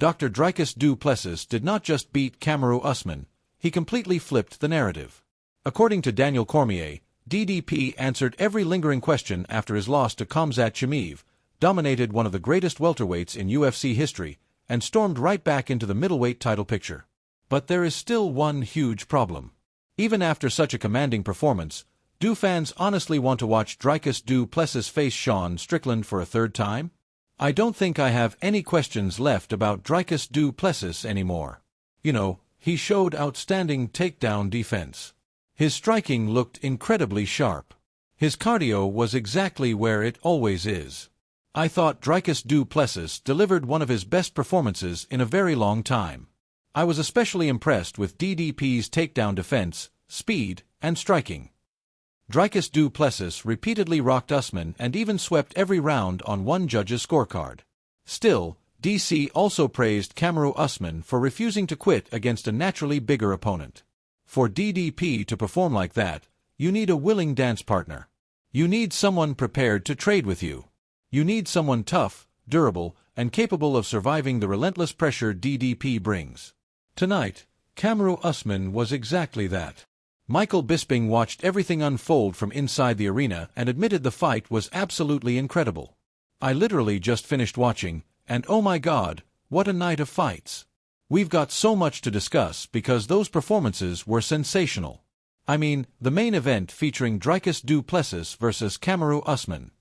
Dr. Dricus du Plessis did not just beat Kamaru Usman, he completely flipped the narrative. According to Daniel Cormier, DDP answered every lingering question after his loss to Khamzat Chimaev, dominated one of the greatest welterweights in UFC history, and stormed right back into the middleweight title picture. But there is still one huge problem. Even after such a commanding performance, do fans honestly want to watch Dricus du Plessis face Sean Strickland for a third time? I don't think I have any questions left about Dricus du Plessis anymore. He showed outstanding takedown defense. His striking looked incredibly sharp. His cardio was exactly where it always is. I thought Dricus du Plessis delivered one of his best performances in a very long time. I was especially impressed with DDP's takedown defense, speed, and striking. Dricus du Plessis repeatedly rocked Usman and even swept every round on one judge's scorecard. Still, DC also praised Kamaru Usman for refusing to quit against a naturally bigger opponent. For DDP to perform like that, you need a willing dance partner. You need someone prepared to trade with you. You need someone tough, durable, and capable of surviving the relentless pressure DDP brings. Tonight, Kamaru Usman was exactly that. Michael Bisping watched everything unfold from inside the arena and admitted the fight was absolutely incredible. I literally just finished watching, and oh my God, what a night of fights. We've got so much to discuss because those performances were sensational. I mean, the main event featuring Dricus du Plessis versus Kamaru Usman.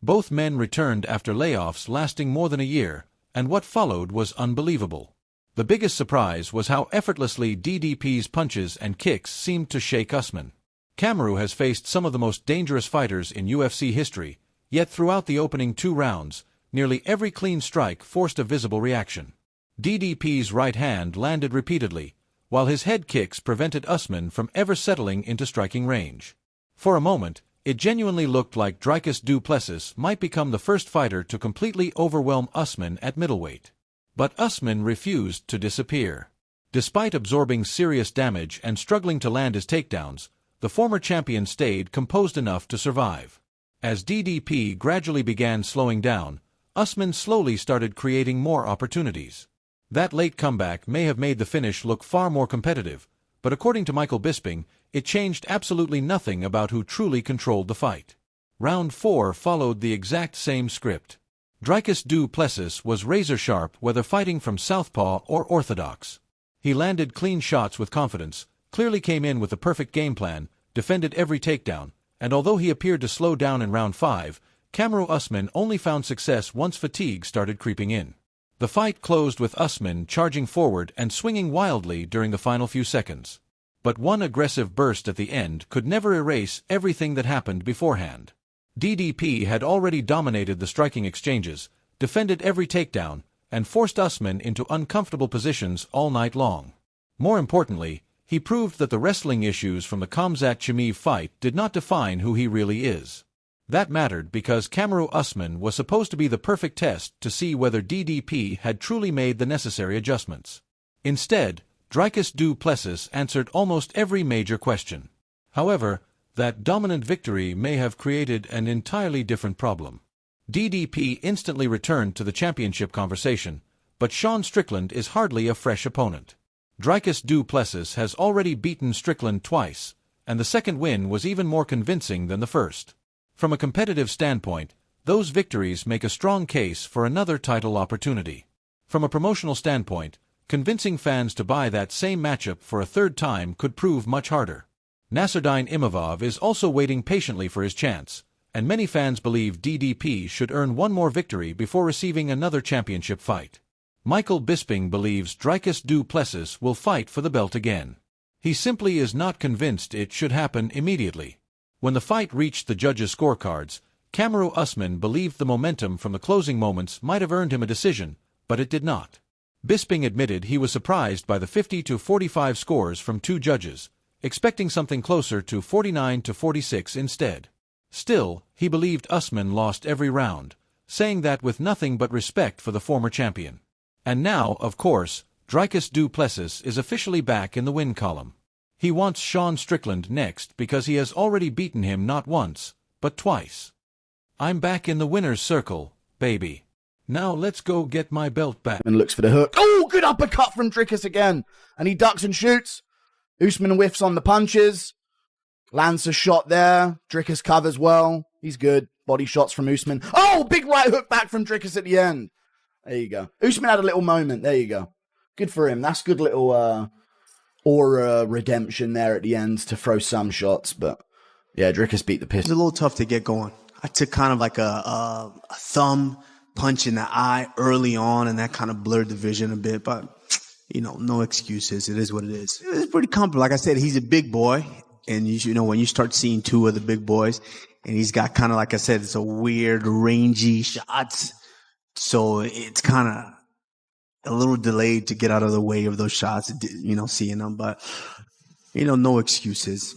Both men returned after layoffs lasting more than a year, and what followed was unbelievable. The biggest surprise was how effortlessly DDP's punches and kicks seemed to shake Usman. Kamaru has faced some of the most dangerous fighters in UFC history, yet throughout the opening 2 rounds, nearly every clean strike forced a visible reaction. DDP's right hand landed repeatedly, while his head kicks prevented Usman from ever settling into striking range. For a moment, it genuinely looked like Dricus du Plessis might become the first fighter to completely overwhelm Usman at middleweight. But Usman refused to disappear. Despite absorbing serious damage and struggling to land his takedowns, the former champion stayed composed enough to survive. As DDP gradually began slowing down, Usman slowly started creating more opportunities. That late comeback may have made the finish look far more competitive, but according to Michael Bisping, it changed absolutely nothing about who truly controlled the fight. Round 4 followed the exact same script. Dricus du Plessis was razor-sharp whether fighting from southpaw or orthodox. He landed clean shots with confidence, clearly came in with the perfect game plan, defended every takedown, and although he appeared to slow down in round 5, Kamaru Usman only found success once fatigue started creeping in. The fight closed with Usman charging forward and swinging wildly during the final few seconds. But one aggressive burst at the end could never erase everything that happened beforehand. DDP had already dominated the striking exchanges, defended every takedown, and forced Usman into uncomfortable positions all night long. More importantly, he proved that the wrestling issues from the Khamzat Chimaev fight did not define who he really is. That mattered because Kamaru Usman was supposed to be the perfect test to see whether DDP had truly made the necessary adjustments. Instead, Dricus du Plessis answered almost every major question. However, that dominant victory may have created an entirely different problem. DDP instantly returned to the championship conversation, but Sean Strickland is hardly a fresh opponent. Dricus du Plessis has already beaten Strickland twice, and the second win was even more convincing than the first. From a competitive standpoint, those victories make a strong case for another title opportunity. From a promotional standpoint, convincing fans to buy that same matchup for a third time could prove much harder. Nasruddin Imavov is also waiting patiently for his chance, and many fans believe DDP should earn one more victory before receiving another championship fight. Michael Bisping believes Dricus du Plessis will fight for the belt again. He simply is not convinced it should happen immediately. When the fight reached the judges' scorecards, Kamaru Usman believed the momentum from the closing moments might have earned him a decision, but it did not. Bisping admitted he was surprised by the 50-45 scores from 2 judges, expecting something closer to 49-46 instead. Still, he believed Usman lost every round, saying that with nothing but respect for the former champion. And now, of course, Dricus du Plessis is officially back in the win column. He wants Sean Strickland next because he has already beaten him not once, but twice. I'm back in the winner's circle, baby. Now let's go get my belt back. And looks for the hook. Oh, good uppercut from Dricus again. And he ducks and shoots. Usman whiffs on the punches. Lands a shot there. Dricus covers well. He's good. Body shots from Usman. Oh, big right hook back from Dricus at the end. There you go. Usman had a little moment. There you go. Good for him. That's good little aura redemption there at the end to throw some shots. But yeah, Dricus beat the piss. It's a little tough to get going. I took kind of like a thumb punch in the eye early on, and that kind of blurred the vision a bit. But, you know, no excuses. It is what it is. It's pretty comfortable. Like I said, he's a big boy. And, you know, when you start seeing two of the big boys, and he's got kind of, like I said, it's a weird, rangy shots. So it's kind of a little delayed to get out of the way of those shots, you know, seeing them. But, you know, no excuses.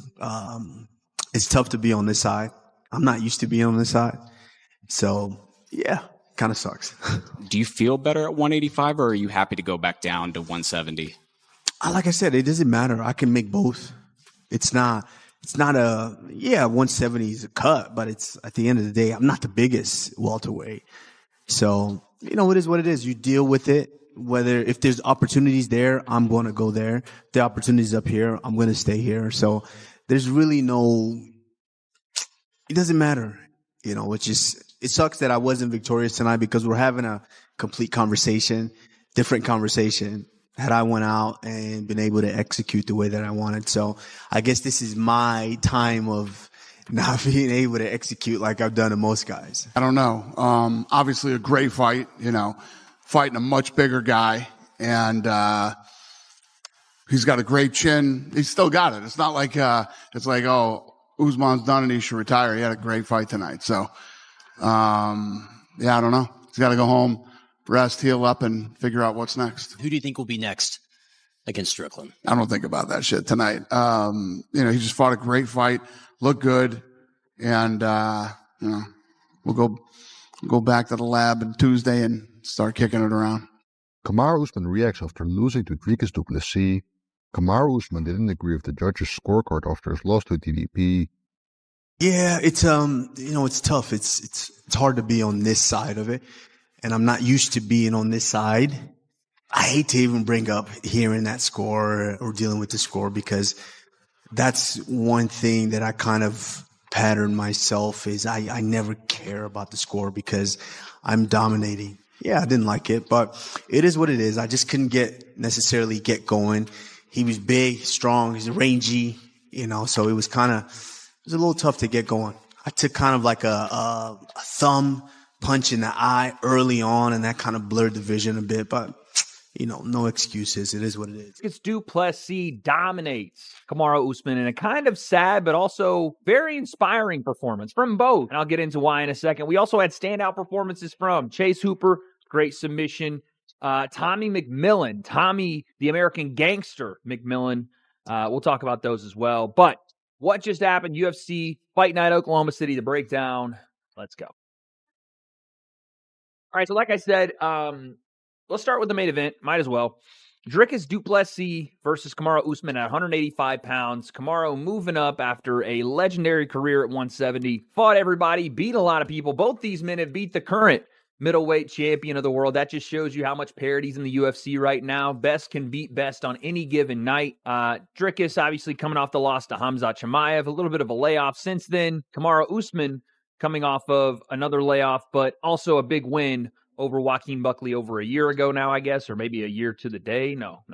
It's tough to be on this side. I'm not used to being on this side. So, yeah, kind of sucks. Do you feel better at 185, or are you happy to go back down to 170? Like I said, it doesn't matter. I can make both. It's not 170 is a cut, but it's at the end of the day, I'm not the biggest welterweight. So, you know, it is what it is. You deal with it. If there's opportunities there, I'm going to go there. If the opportunities up here, I'm going to stay here. So there's really it doesn't matter, you know, it sucks that I wasn't victorious tonight because we're having a complete conversation, different conversation, had I went out and been able to execute the way that I wanted. So I guess this is my time of not being able to execute like I've done to most guys. I don't know. Obviously a great fight, you know, fighting a much bigger guy, and he's got a great chin. He's still got it. It's not like, oh, Usman's done and he should retire. He had a great fight tonight. So, yeah, I don't know. He's got to go home, rest, heal up, and figure out what's next. Who do you think will be next against Strickland? I don't think about that shit tonight. You know, he just fought a great fight, looked good, and, you know, we'll go back to the lab on Tuesday and start kicking it around. Kamaru Usman reacts after losing to Dricus du Plessis. Kamaru Usman didn't agree with the judge's scorecard after his loss to DDP. Yeah, it's you know, it's tough. It's hard to be on this side of it, and I'm not used to being on this side. I hate to even bring up hearing that score or dealing with the score, because that's one thing that I kind of pattern myself is I never care about the score because I'm dominating. Yeah, I didn't like it, but it is what it is. I just couldn't necessarily get going. He was big, strong, he's rangy, you know, so it was a little tough to get going. I took kind of like a thumb punch in the eye early on, and that kind of blurred the vision a bit, but, you know, no excuses. It is what it is. It's du Plessis dominates Kamaru Usman in a kind of sad but also very inspiring performance from both. And I'll get into why in a second. We also had standout performances from Chase Hooper, great submission. Tommy McMillan, Tommy the American Gangster McMillan. We'll talk about those as well. But what just happened? UFC Fight Night, Oklahoma City, the breakdown. Let's go. All right, so like I said, let's start with the main event. Might as well. Dricus du Plessis versus Kamaru Usman at 185 pounds. Kamaru moving up after a legendary career at 170. Fought everybody, beat a lot of people. Both these men have beat the current middleweight champion of the world. That just shows you how much parity's in the UFC right now. Best can beat best on any given night. Dricus obviously coming off the loss to Khamzat Chimaev, a little bit of a layoff since then. Kamaru Usman coming off of another layoff, but also a big win over Joaquin Buckley over a year ago now, I guess, or maybe a year to the day. No,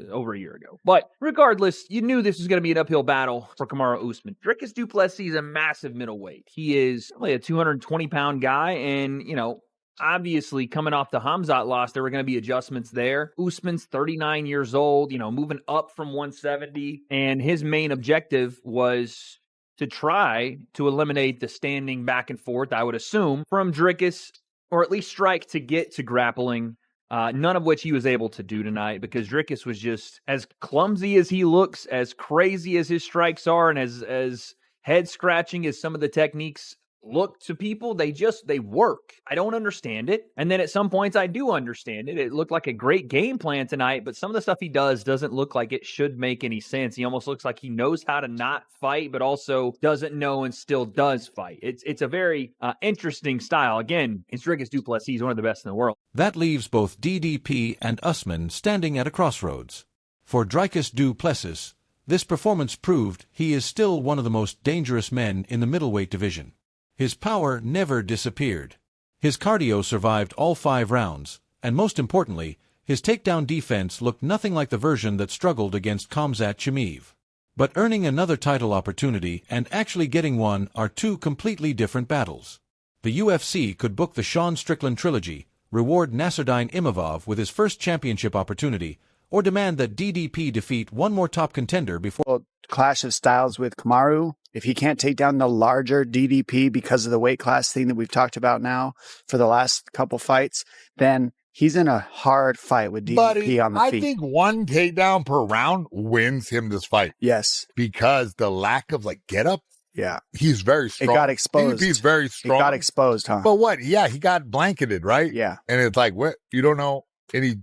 over a year ago. But regardless, you knew this was going to be an uphill battle for Kamaru Usman. Dricus du Plessis is a massive middleweight. He is only a 220-pound guy, and, you know, obviously, coming off the Khamzat loss, there were going to be adjustments there. Usman's 39 years old, you know, moving up from 170. And his main objective was to try to eliminate the standing back and forth, I would assume, from Dricus, or at least strike to get to grappling. None of which he was able to do tonight, because Dricus was just as clumsy as he looks, as crazy as his strikes are, and as head-scratching as some of the techniques look to people. They work. I don't understand it. And then at some points I do understand it. It looked like a great game plan tonight, but some of the stuff he does doesn't look like it should make any sense. He almost looks like he knows how to not fight, but also doesn't know and still does fight. It's a very interesting style. Again, it's Dricus du Plessis. He's one of the best in the world. That leaves both DDP and Usman standing at a crossroads. For Dricus du Plessis, this performance proved he is still one of the most dangerous men in the middleweight division. His power never disappeared. His cardio survived all 5 rounds, and most importantly, his takedown defense looked nothing like the version that struggled against Khamzat Chimaev. But earning another title opportunity and actually getting one are 2 completely different battles. The UFC could book the Sean Strickland trilogy, reward Nasruddin Imavov with his first championship opportunity, or demand that DDP defeat one more top contender before clash of styles with Kamaru. If he can't take down the larger DDP because of the weight class thing that we've talked about now for the last couple fights, then he's in a hard fight with DDP on the feet. I think 1 takedown per round wins him this fight. Yes. Because the lack of get up. Yeah. He's very strong. It got exposed. DDP's very strong. It got exposed, huh? But what? Yeah, he got blanketed, right? Yeah. And it's like, what? You don't know any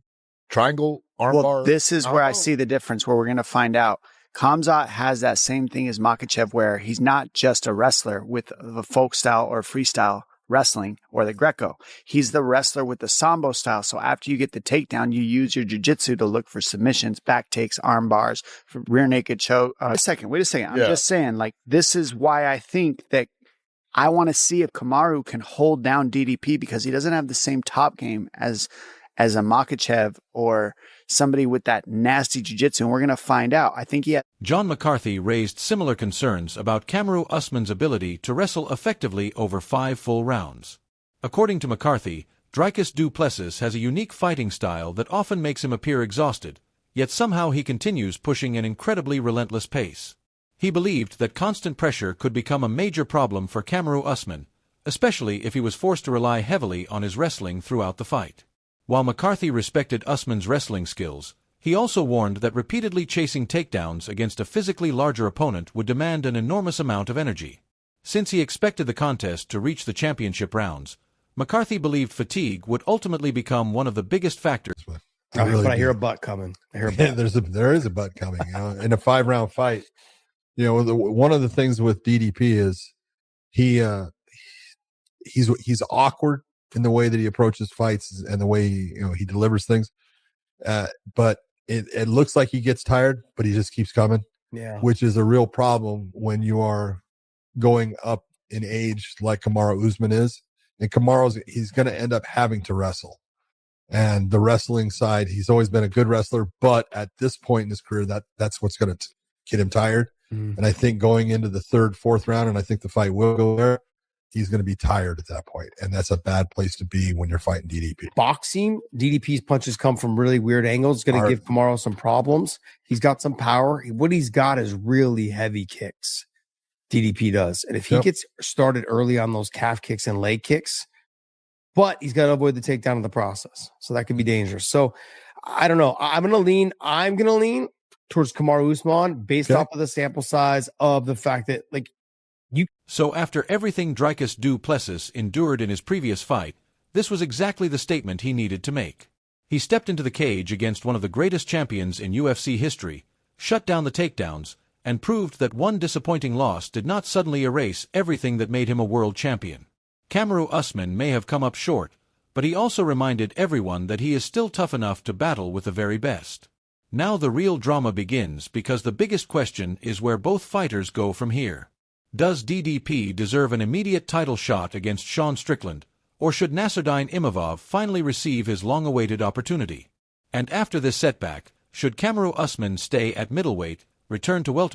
triangle armbar? Well, this is where I see the difference, where we're going to find out. Khamzat has that same thing as Makhachev, where he's not just a wrestler with the folk style or freestyle wrestling or the Greco. He's the wrestler with the Sambo style. So after you get the takedown, you use your jiu-jitsu to look for submissions, back takes, arm bars, rear naked choke. Wait a second. I'm just saying, this is why I think that I want to see if Kamaru can hold down DDP, because he doesn't have the same top game as a Makhachev or somebody with that nasty jiu-jitsu, and we're going to find out. I think John McCarthy raised similar concerns about Kamaru Usman's ability to wrestle effectively over 5 full rounds. According to McCarthy, Dricus du Plessis has a unique fighting style that often makes him appear exhausted, yet somehow he continues pushing an incredibly relentless pace. He believed that constant pressure could become a major problem for Kamaru Usman, especially if he was forced to rely heavily on his wrestling throughout the fight. While McCarthy respected Usman's wrestling skills, he also warned that repeatedly chasing takedowns against a physically larger opponent would demand an enormous amount of energy. Since he expected the contest to reach the championship rounds, McCarthy believed fatigue would ultimately become one of the biggest factors. I hear a butt coming. There is a butt coming. In a 5-round fight, one of the things with DDP is he's awkward in the way that he approaches fights and the way he delivers things. But it looks like he gets tired, but he just keeps coming. Yeah. Which is a real problem when you are going up in age like Kamaru Usman is. And he's going to end up having to wrestle. And the wrestling side, he's always been a good wrestler, but at this point in his career, that's what's going to get him tired. Mm. And I think going into the 3rd, 4th round, and I think the fight will go there, he's going to be tired at that point, and that's a bad place to be when you're fighting DDP. Boxing, DDP's punches come from really weird angles. It's going to give Kamaru some problems. He's got some power. What he's got is really heavy kicks. DDP does. And if he gets started early on those calf kicks and leg kicks, but he's got to avoid the takedown in the process. So that could be dangerous. So I don't know. I'm going to lean towards Kamaru Usman based off of the sample size of the fact that So after everything Dricus du Plessis endured in his previous fight, this was exactly the statement he needed to make. He stepped into the cage against one of the greatest champions in UFC history, shut down the takedowns, and proved that one disappointing loss did not suddenly erase everything that made him a world champion. Kamaru Usman may have come up short, but he also reminded everyone that he is still tough enough to battle with the very best. Now the real drama begins, because the biggest question is where both fighters go from here. Does DDP deserve an immediate title shot against Sean Strickland, or should Nasruddin Imavov finally receive his long-awaited opportunity? And after this setback, should Kamaru Usman stay at middleweight, return to welterweight,